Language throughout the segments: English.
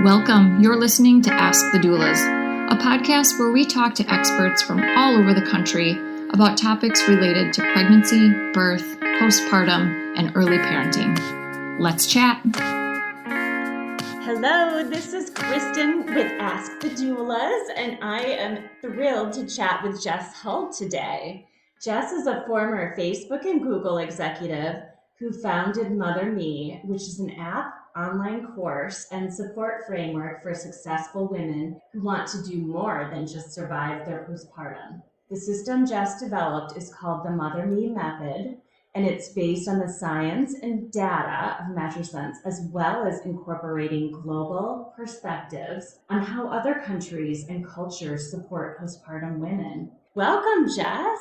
Welcome. You're listening to Ask the Doulas, a podcast where we talk to experts from all over the country about topics related to pregnancy, birth, postpartum, and early parenting. Let's chat. Hello, this is Kristin with Ask the Doulas, and I am thrilled to chat with Jess Hull today. Jess is a former Facebook and Google executive who founded Mother Me, which is an app, online course, and support framework for successful women who want to do more than just survive their postpartum. The system Jess developed is called the Mother Me Method, and it's based on the science and data of Matrescence, as well as incorporating global perspectives on how other countries and cultures support postpartum women. Welcome, Jess.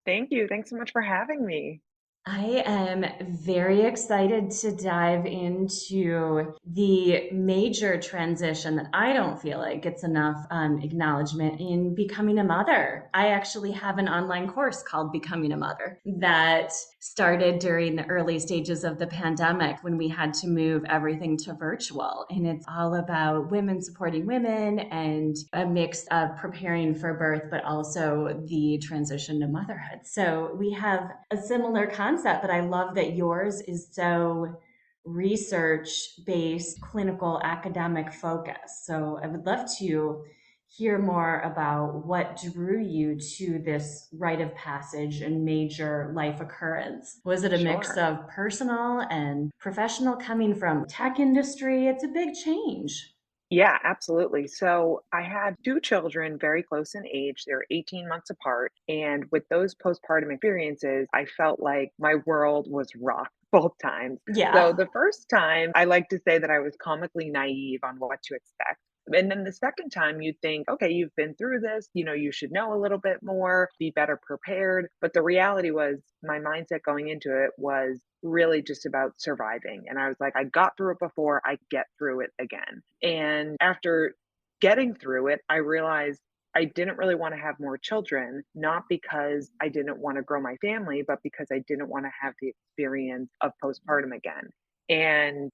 Thank you. Thanks so much for having me. I am very excited to dive into the major transition that I don't feel like gets enough acknowledgement in becoming a mother. I actually have an online course called Becoming a Mother that started during the early stages of the pandemic when we had to move everything to virtual. And it's all about women supporting women and a mix of preparing for birth, but also the transition to motherhood. So we have a similar concept, but I love that yours is so research-based, clinical, academic focus. So I would love to hear more about what drew you to this rite of passage and major life occurrence. Was it a mix of personal and professional coming from tech industry? It's a big change. Yeah, absolutely. So I had two children very close in age. They're 18 months apart. And with those postpartum experiences, I felt like my world was rocked both times. Yeah. So the first time, I like to say that I was comically naive on what to expect. And then the second time, you think, okay, you've been through this, you should know a little bit more, be better prepared. But the reality was, my mindset going into it was really just about surviving. And I was like, I got through it before, I get through it again. And after getting through it, I realized I didn't really want to have more children, not because I didn't want to grow my family, but because I didn't want to have the experience of postpartum again. And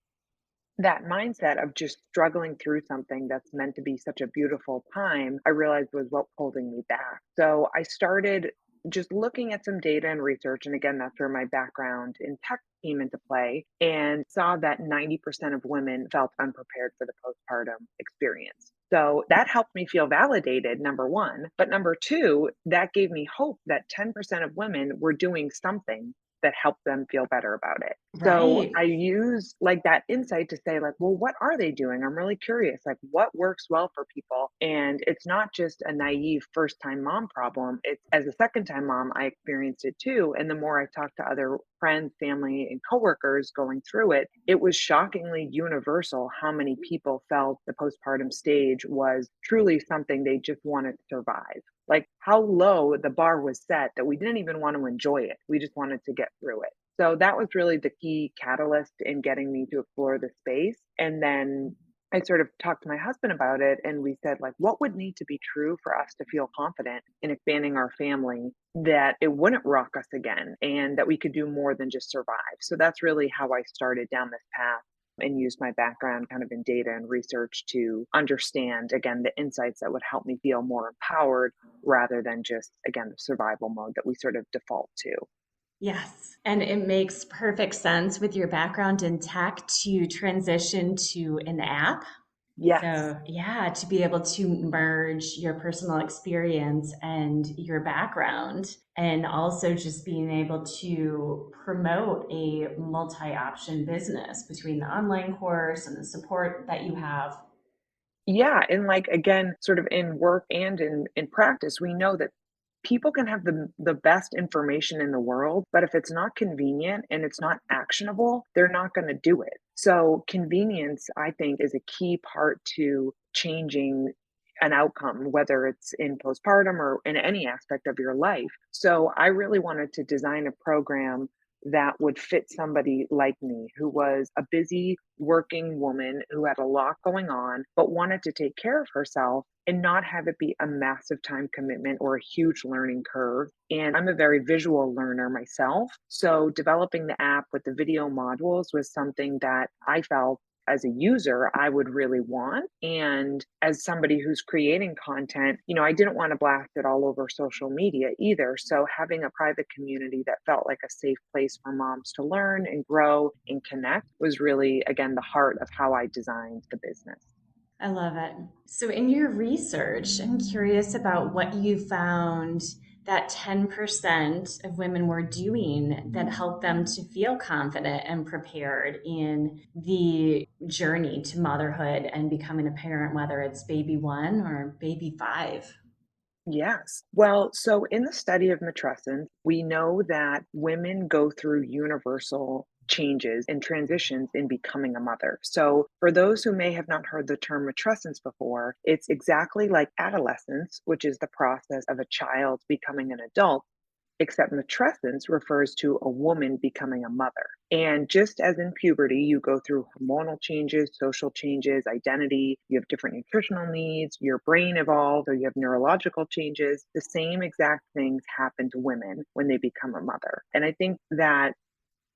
that mindset of just struggling through something that's meant to be such a beautiful time, I realized was what holding me back. So I started just looking at some data and research. And again, that's where my background in tech came into play, and saw that 90% of women felt unprepared for the postpartum experience. So that helped me feel validated, number one. But number two, that gave me hope that 10% of women were doing something that helped them feel better about it. So Right. I use like that insight to say, like, well, what are they doing? I'm really curious, like what works well for people. And it's not just a naive first time mom problem. It's as a second time mom, I experienced it too. And the more I talked to other friends, family, and coworkers going through it, it was shockingly universal how many people felt the postpartum stage was truly something they just wanted to survive. Like how low the bar was set that we didn't even want to enjoy it. We just wanted to get through it. So that was really the key catalyst in getting me to explore the space. And then I sort of talked to my husband about it, and we said, like, what would need to be true for us to feel confident in expanding our family, that it wouldn't rock us again and that we could do more than just survive. So that's really how I started down this path and use my background kind of in data and research to understand, again, the insights that would help me feel more empowered rather than just, again, the survival mode that we sort of default to. Yes. And it makes perfect sense with your background in tech to transition to an app. Yes. So, yeah, to be able to merge your personal experience and your background, and also just being able to promote a multi-option business between the online course and the support that you have. Yeah. And like, again, sort of in work and in practice, we know that people can have the best information in the world, but if it's not convenient and it's not actionable, they're not going to do it. So convenience, I think, is a key part to changing an outcome, whether it's in postpartum or in any aspect of your life. So I really wanted to design a program that would fit somebody like me, who was a busy working woman who had a lot going on, but wanted to take care of herself and not have it be a massive time commitment or a huge learning curve. And I'm a very visual learner myself. So developing the app with the video modules was something that I felt as a user, I would really want. And as somebody who's creating content, I didn't want to blast it all over social media either. So having a private community that felt like a safe place for moms to learn and grow and connect was really, again, the heart of how I designed the business. I love it. So, in your research, I'm curious about what you found that 10% of women were doing that helped them to feel confident and prepared in the journey to motherhood and becoming a parent, whether it's baby 1 or baby 5. Yes. Well, so in the study of matrescence, we know that women go through universal changes and transitions in becoming a mother. So, for those who may have not heard the term matrescence before, it's exactly like adolescence, which is the process of a child becoming an adult, except matrescence refers to a woman becoming a mother. And just as in puberty, you go through hormonal changes, social changes, identity, you have different nutritional needs, your brain evolves, or you have neurological changes, the same exact things happen to women when they become a mother. And I think that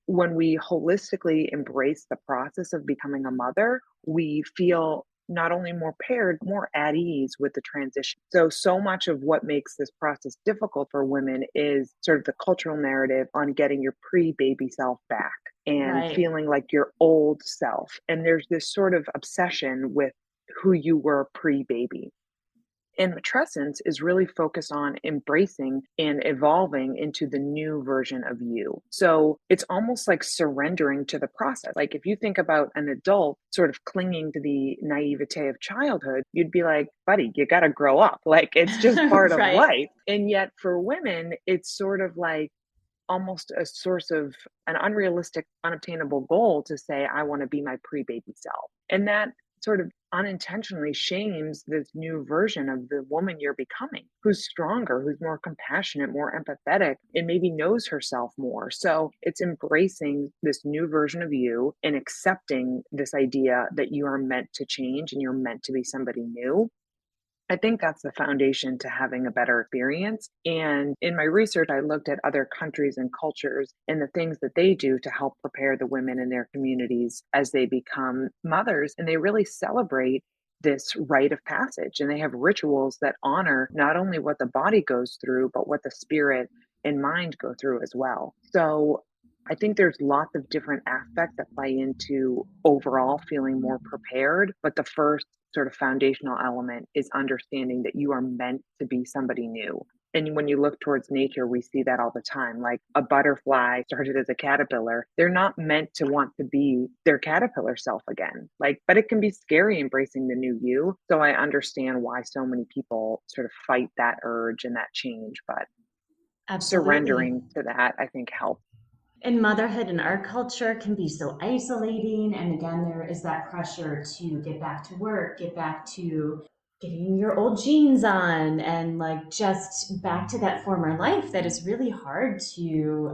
when we holistically embrace the process of becoming a mother, we feel not only more paired, more at ease with the transition. So much of what makes this process difficult for women is sort of the cultural narrative on getting your pre-baby self back and Right. feeling like your old self. And there's this sort of obsession with who you were pre-baby. And matrescence is really focused on embracing and evolving into the new version of you. So it's almost like surrendering to the process. Like if you think about an adult sort of clinging to the naivete of childhood, you'd be like, buddy, you got to grow up. Like it's just part of Right. life. And yet for women, it's sort of like almost a source of an unrealistic, unobtainable goal to say, I want to be my pre baby self. And that sort of unintentionally shames this new version of the woman you're becoming, who's stronger, who's more compassionate, more empathetic, and maybe knows herself more. So it's embracing this new version of you and accepting this idea that you are meant to change and you're meant to be somebody new. I think that's the foundation to having a better experience. And in my research, I looked at other countries and cultures and the things that they do to help prepare the women in their communities as they become mothers. And they really celebrate this rite of passage. And they have rituals that honor not only what the body goes through, but what the spirit and mind go through as well. So I think there's lots of different aspects that play into overall feeling more prepared. But the first sort of foundational element is understanding that you are meant to be somebody new. And when you look towards nature, we see that all the time. Like a butterfly started as a caterpillar, they're not meant to want to be their caterpillar self again. But it can be scary embracing the new you. So I understand why so many people sort of fight that urge and that change. But Absolutely. surrendering to that, I think, helps. And motherhood in our culture can be so isolating. And again, there is that pressure to get back to work, get back to getting your old jeans on, and like just back to that former life that is really hard to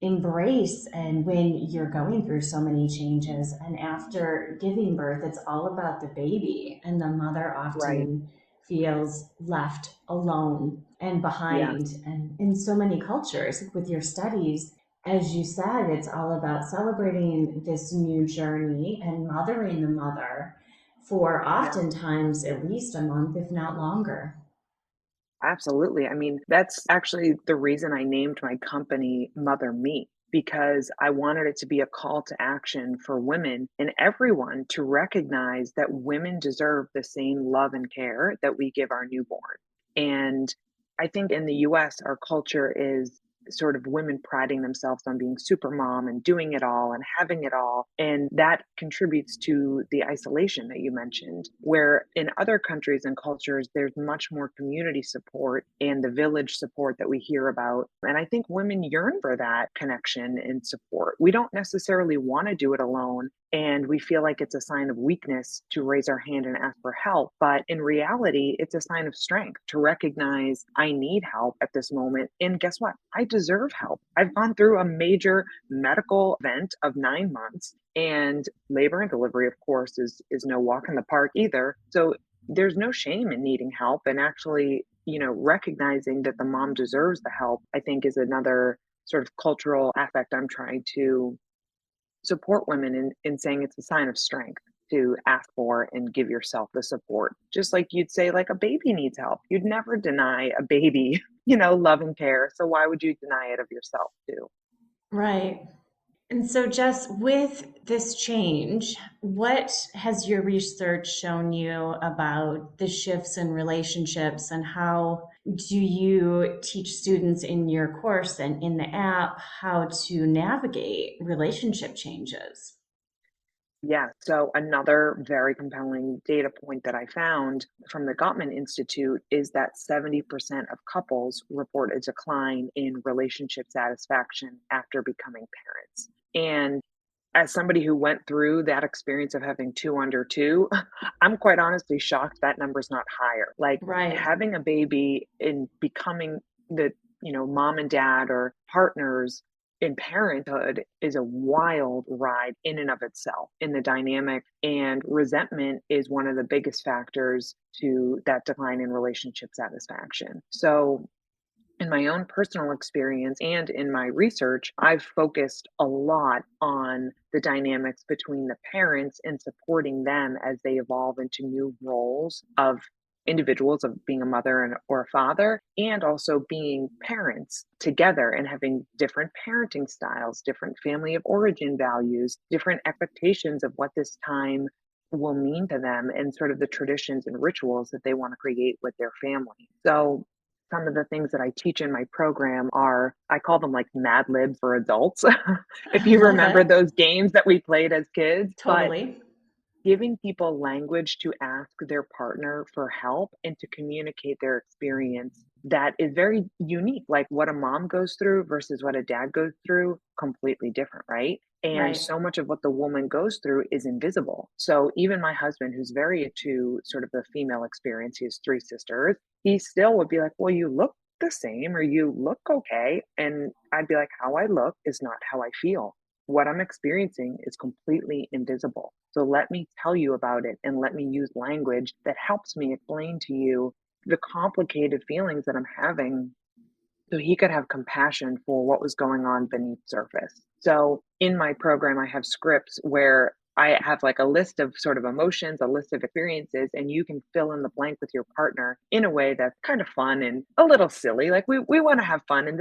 embrace. And when you're going through so many changes, and after giving birth, it's all about the baby, and the mother Right. often feels left alone and behind. Yes. And in so many cultures, with your studies, as you said, it's all about celebrating this new journey and mothering the mother for Yeah. oftentimes at least a month, if not longer. Absolutely. I mean, that's actually the reason I named my company Mother Me, because I wanted it to be a call to action for women and everyone to recognize that women deserve the same love and care that we give our newborn. And I think in the US, our culture is sort of women priding themselves on being super mom and doing it all and having it all. And that contributes to the isolation that you mentioned, where in other countries and cultures, there's much more community support and the village support that we hear about. And I think women yearn for that connection and support. We don't necessarily want to do it alone. And we feel like it's a sign of weakness to raise our hand and ask for help. But in reality, it's a sign of strength to recognize I need help at this moment. And guess what? I deserve help. I've gone through a major medical event of 9 months, and labor and delivery, of course, is no walk in the park either. So there's no shame in needing help. And actually, recognizing that the mom deserves the help, I think is another sort of cultural aspect I'm trying to support women in saying it's a sign of strength to ask for and give yourself the support. Just like you'd say, like a baby needs help. You'd never deny a baby, love and care. So why would you deny it of yourself too? Right. And so, Jess, with this change, what has your research shown you about the shifts in relationships, and how do you teach students in your course and in the app how to navigate relationship changes? Yeah. So another very compelling data point that I found from the Gottman Institute is that 70% of couples report a decline in relationship satisfaction after becoming parents. And as somebody who went through that experience of having two under two, I'm quite honestly shocked that number's not higher. Like Right, having a baby and becoming the, mom and dad or partners in parenthood is a wild ride in and of itself in the dynamic. And resentment is one of the biggest factors to that decline in relationship satisfaction. So in my own personal experience and in my research, I've focused a lot on the dynamics between the parents and supporting them as they evolve into new roles of individuals, of being a mother or a father, and also being parents together and having different parenting styles, different family of origin values, different expectations of what this time will mean to them, and sort of the traditions and rituals that they want to create with their family. So some of the things that I teach in my program are, I call them like Mad Libs for adults. If I you love remember it. those games that we played as kids, but Totally. giving people language to ask their partner for help and to communicate their experience that is very unique. Like what a mom goes through versus what a dad goes through, completely different, right? And Right. so much of what the woman goes through is invisible. So even my husband, who's very into sort of the female experience, he has three sisters, he still would be like, well, you look the same or you look okay. And I'd be like, how I look is not how I feel. What I'm experiencing is completely invisible. So let me tell you about it and let me use language that helps me explain to you the complicated feelings that I'm having so he could have compassion for what was going on beneath surface. So in my program, I have scripts where I have like a list of sort of emotions, a list of experiences, and you can fill in the blank with your partner in a way that's kind of fun and a little silly. Like we want to have fun. And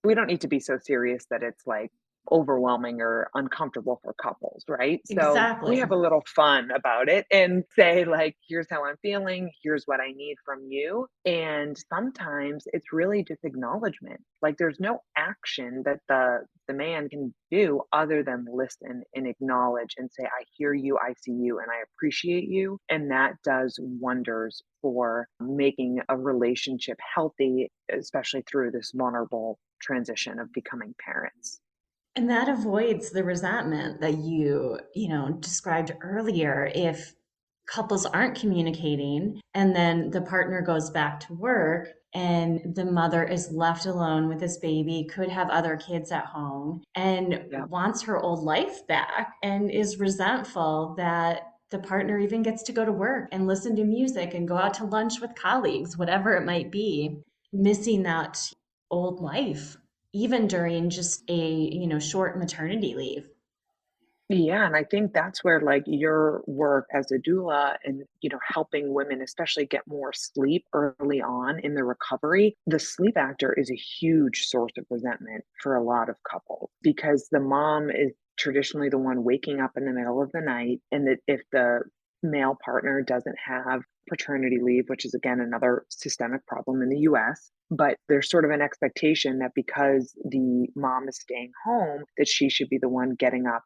we don't need to be so serious that it's like overwhelming or uncomfortable for couples, right? So we Exactly. have a little fun about it and say, like, here's how I'm feeling, here's what I need from you. And sometimes it's really just acknowledgement. Like there's no action that the man can do other than listen and acknowledge and say, I hear you, I see you, and I appreciate you. And that does wonders for making a relationship healthy, especially through this vulnerable transition of becoming parents. And that avoids the resentment that described earlier. If couples aren't communicating and then the partner goes back to work and the mother is left alone with this baby, could have other kids at home, and Yeah. wants her old life back and is resentful that the partner even gets to go to work and listen to music and go out to lunch with colleagues, whatever it might be, missing that old life even during just a short maternity leave. Yeah, and I think that's where like your work as a doula and helping women especially get more sleep early on in the recovery, the sleep factor is a huge source of resentment for a lot of couples because the mom is traditionally the one waking up in the middle of the night, and that if the male partner doesn't have paternity leave, which is again another systemic problem in the US, but there's sort of an expectation that because the mom is staying home that she should be the one getting up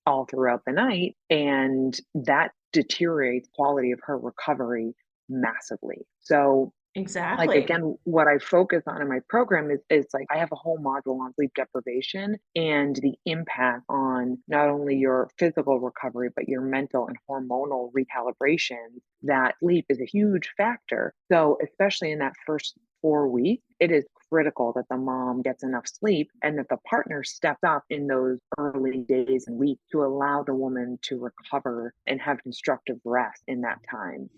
all throughout the night, and that deteriorates quality of her recovery massively. So like Exactly. again, what I focus on in my program is like I have a whole module on sleep deprivation and the impact on not only your physical recovery, but your mental and hormonal recalibration. That sleep is a huge factor. So especially in that first 4 weeks, it is critical that the mom gets enough sleep and that the partner steps up in those early days and weeks to allow the woman to recover and have constructive rest in that time.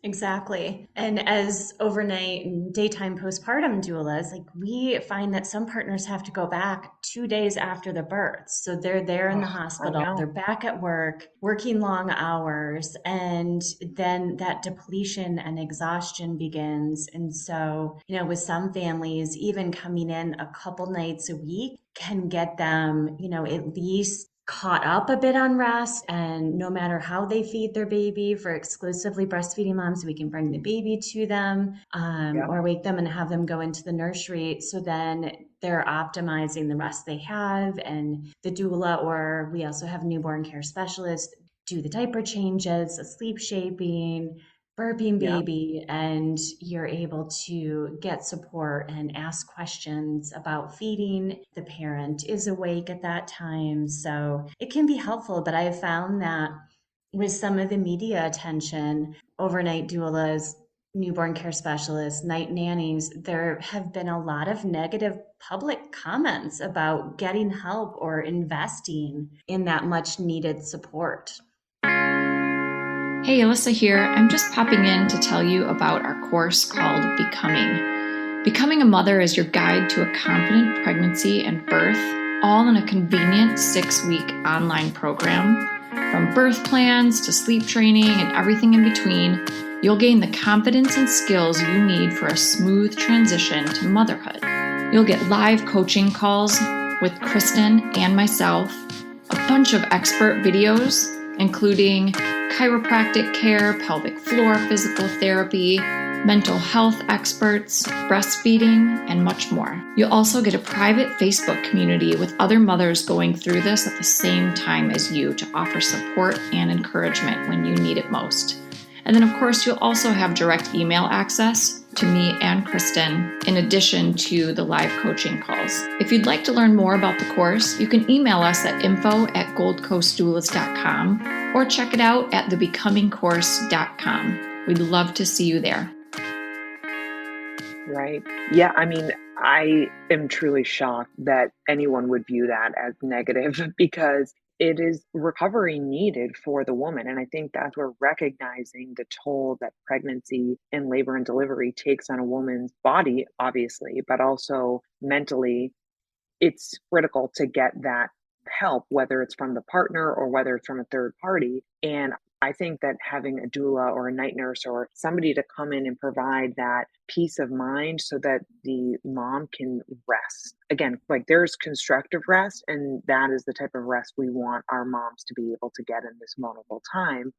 Exactly. And as overnight and daytime postpartum doulas, like we find that some partners have to go back 2 days after the birth. So they're there in the Oh, I hospital, know. they're back at work, working long hours, and then that depletion and exhaustion begins. And so, with some families, even coming in a couple nights a week can get them, at least caught up a bit on rest. And no matter how they feed their baby, for exclusively breastfeeding moms, we can bring the baby to them, Yep. or wake them and have them go into the nursery. So then they're optimizing the rest they have. And the doula, or we also have newborn care specialists, do the diaper changes, the sleep shaping, burping Yep. baby, and you're able to get support and ask questions about feeding. The parent is awake at that time, so it can be helpful. But I have found that with some of the media attention, overnight doulas, newborn care specialists, night nannies, there have been a lot of negative public comments about getting help or investing in that much needed support. Hey, Alyssa here. I'm just popping in to tell you about our course called Becoming. Becoming a Mother is your guide to a confident pregnancy and birth, all in a convenient 6-week online program. From birth plans to sleep training and everything in between, you'll gain the confidence and skills you need for a smooth transition to motherhood. You'll get live coaching calls with Kristin and myself, a bunch of expert videos, including chiropractic care, pelvic floor physical therapy, mental health experts, breastfeeding, and much more. You'll also get a private Facebook community with other mothers going through this at the same time as you to offer support and encouragement when you need it most. And then, of course, you'll also have direct email access to me and Kristin, in addition to the live coaching calls. If you'd like to learn more about the course, you can email us at info@goldcoastdoulas.com or check it out at thebecomingcourse.com. We'd love to see you there. Right. Yeah. I mean, I am truly shocked that anyone would view that as negative because it is recovery needed for the woman. And I think that's where recognizing the toll that pregnancy and labor and delivery takes on a woman's body, obviously, but also mentally, it's critical to get that help, whether it's from the partner or whether it's from a third party. And I think that having a doula or a night nurse or somebody to come in and provide that peace of mind so that the mom can rest. Again, like there's constructive rest, and that is the type of rest we want our moms to be able to get in this vulnerable time.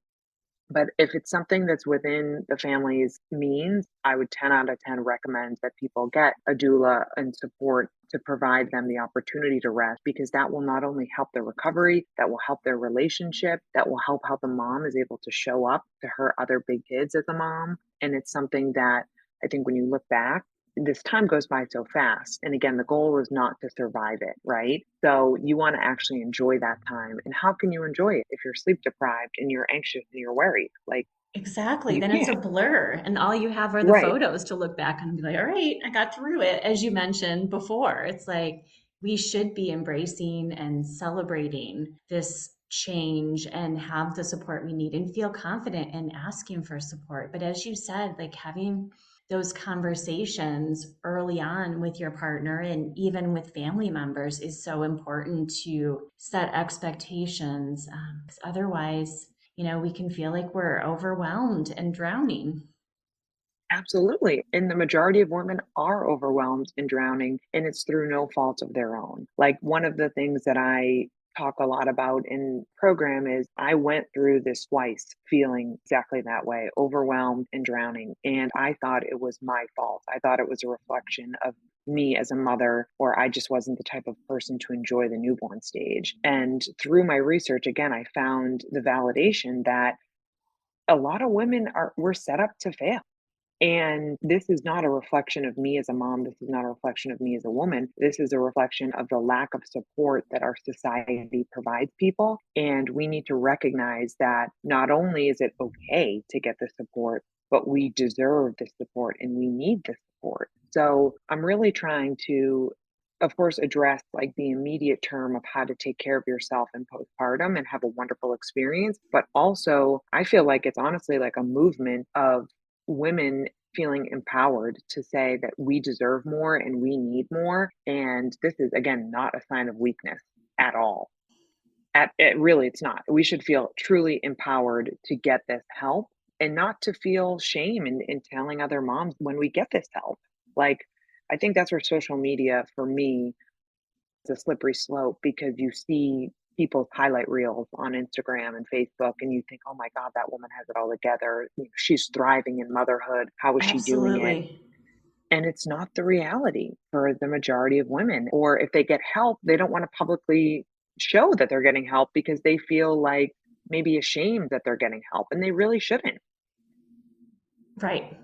But if it's something that's within the family's means, I would 10 out of 10 recommend that people get a doula and support to provide them the opportunity to rest, because that will not only help their recovery, that will help their relationship, that will help how the mom is able to show up to her other big kids as a mom. And it's something that I think when you look back, this time goes by so fast. And again, the goal is not to survive it, right? So you want to actually enjoy that time. And how can you enjoy it if you're sleep deprived and you're anxious and you're worried? Like, Exactly. you Then it's a can't. blur, and all you have are the Right. photos to look back and be like, all right, I got through it. As you mentioned before, it's like we should be embracing and celebrating this change and have the support we need and feel confident in asking for support. But as you said, like having those conversations early on with your partner and even with family members is so important to set expectations. 'Cause otherwise, we can feel like we're overwhelmed and drowning. Absolutely. And the majority of women are overwhelmed and drowning, and it's through no fault of their own. Like one of the things that I talk a lot about in program is I went through this twice feeling exactly that way, overwhelmed and drowning. And I thought it was my fault. I thought it was a reflection of me as a mother, or I just wasn't the type of person to enjoy the newborn stage. And through my research, again, I found the validation that a lot of women we're set up to fail. And this is not a reflection of me as a mom. This is not a reflection of me as a woman. This is a reflection of the lack of support that our society provides people. And we need to recognize that not only is it okay to get the support, but we deserve the support and we need the support. So I'm really trying to, of course, address like the immediate term of how to take care of yourself in postpartum and have a wonderful experience. But also, I feel like it's honestly like a movement of women feeling empowered to say that we deserve more and we need more. And this is, again, not a sign of weakness at all. It's not. We should feel truly empowered to get this help and not to feel shame in telling other moms when we get this help. Like, I think that's where social media for me is a slippery slope, because you see people's highlight reels on Instagram and Facebook and you think, oh my God, that woman has it all together. She's thriving in motherhood. How is she doing it? Absolutely. And it's not the reality for the majority of women. Or if they get help, they don't want to publicly show that they're getting help because they feel like maybe ashamed that they're getting help, and they really shouldn't. Right.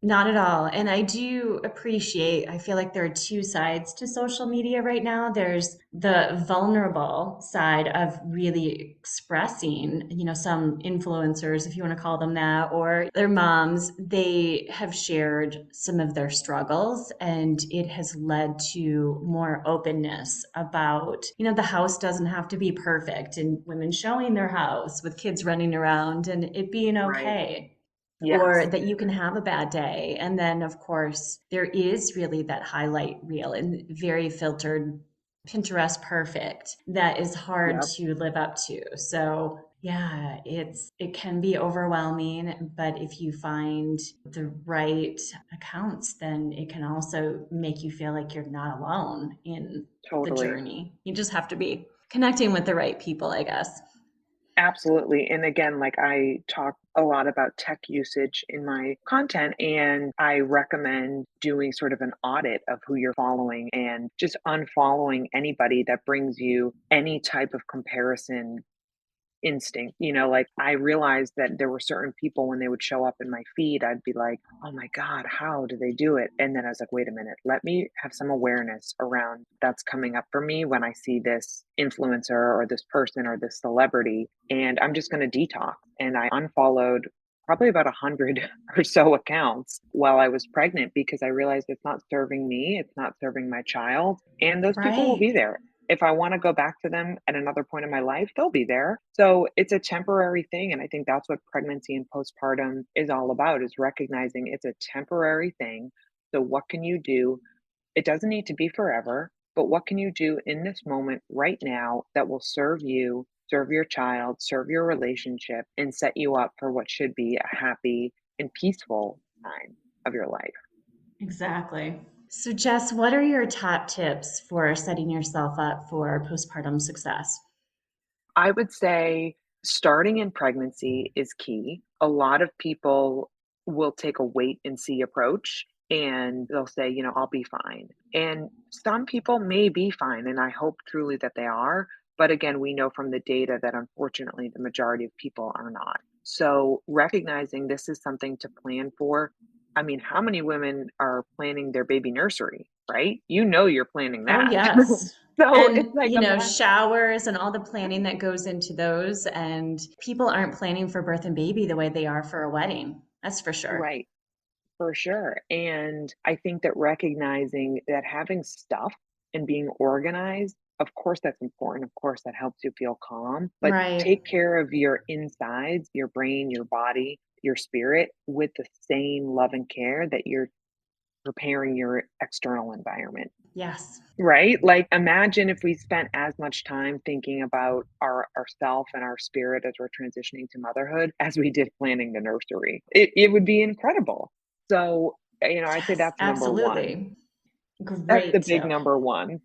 Not at all. And I do appreciate, I feel like there are two sides to social media right now. There's the vulnerable side of really expressing, some influencers, if you want to call them that, or their moms, they have shared some of their struggles, and it has led to more openness about, the house doesn't have to be perfect, and women showing their house with kids running around and it being Right. okay, or Yes. that you can have a bad day. And then, of course, there is really that highlight reel and very filtered, Pinterest perfect, that is hard Yep. to live up to. So, yeah, it can be overwhelming, but if you find the right accounts, then it can also make you feel like you're not alone in the Totally. journey. You just have to be connecting with the right people, I guess. Absolutely. And again, like, I talk a lot about tech usage in my content, and I recommend doing sort of an audit of who you're following and just unfollowing anybody that brings you any type of comparison instinct. Like, I realized that there were certain people, when they would show up in my feed, I'd be like, oh my God, how do they do it? And then I was like, wait a minute, let me have some awareness around that's coming up for me when I see this influencer or this person or this celebrity. And I'm just going to detox. And I unfollowed probably about 100 or so accounts while I was pregnant, because I realized it's not serving me, it's not serving my child, and those people will be Right. there. If I want to go back to them at another point in my life, they'll be there. So it's a temporary thing. And I think that's what pregnancy and postpartum is all about, is recognizing it's a temporary thing. So what can you do? It doesn't need to be forever, but what can you do in this moment right now that will serve you, serve your child, serve your relationship, and set you up for what should be a happy and peaceful time of your life? Exactly. So, Jess, what are your top tips for setting yourself up for postpartum success? I would say starting in pregnancy is key. A lot of people will take a wait and see approach, and they'll say, I'll be fine. And some people may be fine, and I hope truly that they are. But again, we know from the data that unfortunately the majority of people are not. So recognizing this is something to plan for. I mean, how many women are planning their baby nursery, right? You're planning Oh, that. yes. So And, it's like a matter. showers and all the planning that goes into those. And people aren't planning for birth and baby the way they are for a wedding. That's for sure. Right. For sure. And I think that recognizing that having stuff and being organized, of course, that's important. Of course, that helps you feel calm, but Right. take care of your insides, your brain, your body, your spirit with the same love and care that you're preparing your external environment. Yes. Right? Like, imagine if we spent as much time thinking about ourself and our spirit as we're transitioning to motherhood as we did planning the nursery. It would be incredible. So, I'd say Yes, that's number one. absolutely. That's the Great big tip. number one.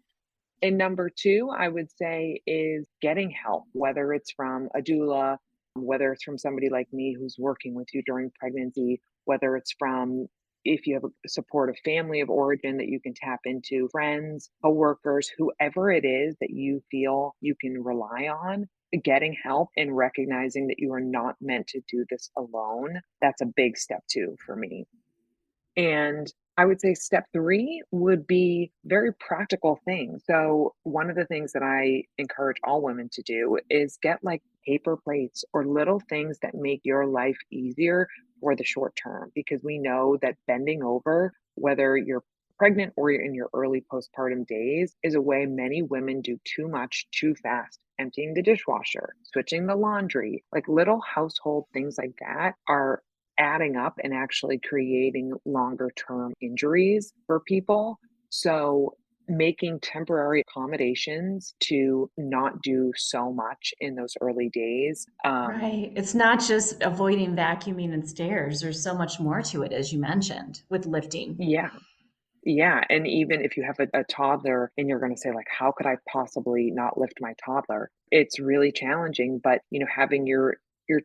And number two, I would say, is getting help, whether it's from a doula, whether it's from somebody like me who's working with you during pregnancy, whether it's from, if you have a supportive family of origin that you can tap into, friends, coworkers, whoever it is that you feel you can rely on, getting help and recognizing that you are not meant to do this alone. That's a big step two for me. And I would say step three would be very practical things. So, one of the things that I encourage all women to do is get like paper plates or little things that make your life easier for the short term, because we know that bending over, whether you're pregnant or you're in your early postpartum days, is a way many women do too much too fast. Emptying the dishwasher, switching the laundry, like little household things like that are adding up and actually creating longer term injuries for people. So making temporary accommodations to not do so much in those early days. Right. It's not just avoiding vacuuming and stairs. There's so much more to it, as you mentioned, with lifting. Yeah. Yeah. And even if you have a toddler and you're going to say, like, how could I possibly not lift my toddler? It's really challenging. But, having your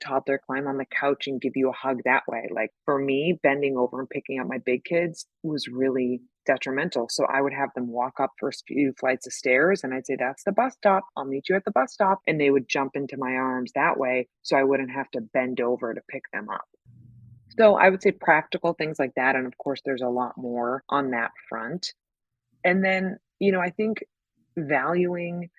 toddler climb on the couch and give you a hug that way. Like for me, bending over and picking up my big kids was really detrimental. So I would have them walk up first few flights of stairs and I'd say, that's the bus stop. I'll meet you at the bus stop. And they would jump into my arms that way. So I wouldn't have to bend over to pick them up. So I would say practical things like that. And of course, there's a lot more on that front. And then, I think valuing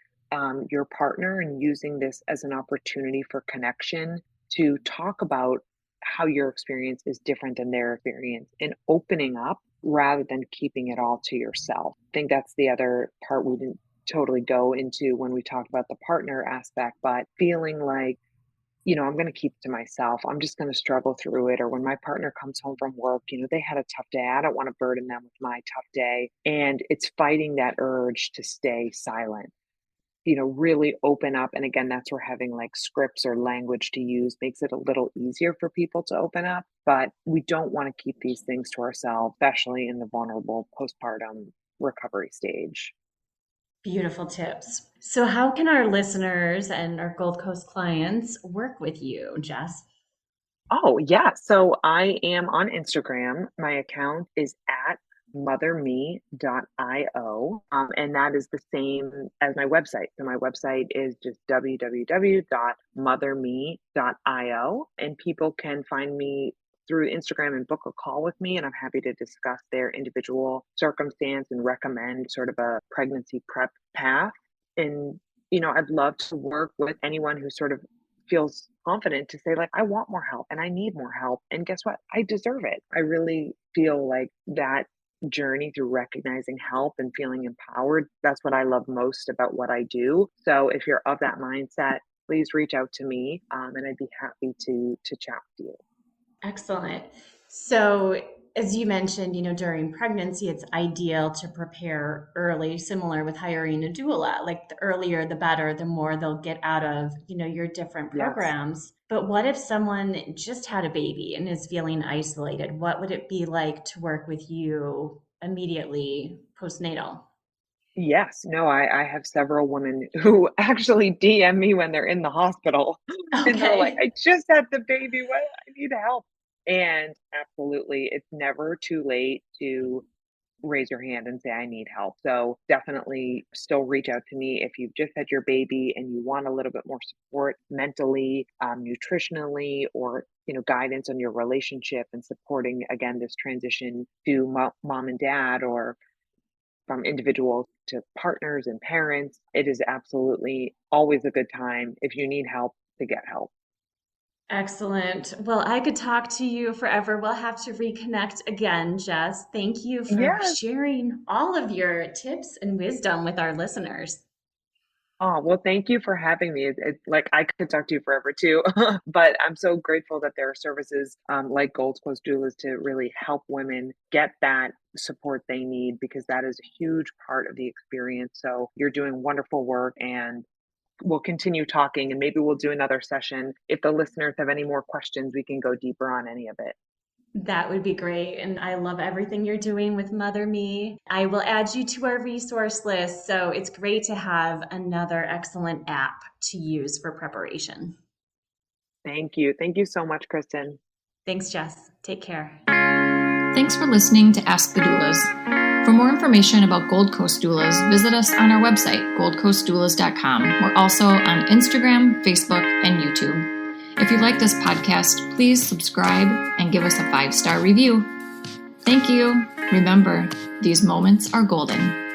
your partner and using this as an opportunity for connection to talk about how your experience is different than their experience and opening up rather than keeping it all to yourself. I think that's the other part we didn't totally go into when we talked about the partner aspect, but feeling like, I'm going to keep it to myself. I'm just going to struggle through it. Or when my partner comes home from work, they had a tough day. I don't want to burden them with my tough day. And it's fighting that urge to stay silent, really open up. And again, that's where having like scripts or language to use makes it a little easier for people to open up. But we don't want to keep these things to ourselves, especially in the vulnerable postpartum recovery stage. Beautiful tips. So, how can our listeners and our Gold Coast clients work with you, Jess? Oh, yeah. So I am on Instagram. My account is at motherme.io. And that is the same as my website. So my website is just www.motherme.io. And people can find me through Instagram and book a call with me. And I'm happy to discuss their individual circumstance and recommend sort of a pregnancy prep path. And, I'd love to work with anyone who sort of feels confident to say, like, I want more help and I need more help. And guess what? I deserve it. I really feel like that journey through recognizing help and feeling empowered, that's what I love most about what I do. So if you're of that mindset, please reach out to me and I'd be happy to chat with you. Excellent. So, as you mentioned, during pregnancy, it's ideal to prepare early, similar with hiring a doula. Like the earlier, the better, the more they'll get out of, your different programs. Yes. But what if someone just had a baby and is feeling isolated? What would it be like to work with you immediately postnatal? Yes. No, I have several women who actually DM me when they're in the hospital. Okay. And they're like, I just had the baby. What? I need help. And absolutely, it's never too late to raise your hand and say, I need help. So definitely still reach out to me if you've just had your baby and you want a little bit more support mentally, nutritionally, or, guidance on your relationship and supporting, again, this transition to mom and dad, or from individuals to partners and parents. It is absolutely always a good time if you need help to get help. Excellent. Well, I could talk to you forever. We'll have to reconnect again, Jess. Thank you for sharing all of your tips and wisdom with our listeners. Oh, well, thank you for having me. It's like I could talk to you forever too, but I'm so grateful that there are services like Gold Coast Doulas to really help women get that support they need, because that is a huge part of the experience. So you're doing wonderful work, and we'll continue talking, and maybe we'll do another session. If the listeners have any more questions, we can go deeper on any of it. That would be great. And I love everything you're doing with Mother Me. I will add you to our resource list. So it's great to have another excellent app to use for preparation. Thank you. Thank you so much, Kristin. Thanks, Jess. Take care. Thanks for listening to Ask the Doulas. For more information about Gold Coast Doulas, visit us on our website, goldcoastdoulas.com. We're also on Instagram, Facebook, and YouTube. If you like this podcast, please subscribe and give us a 5-star review. Thank you. Remember, these moments are golden.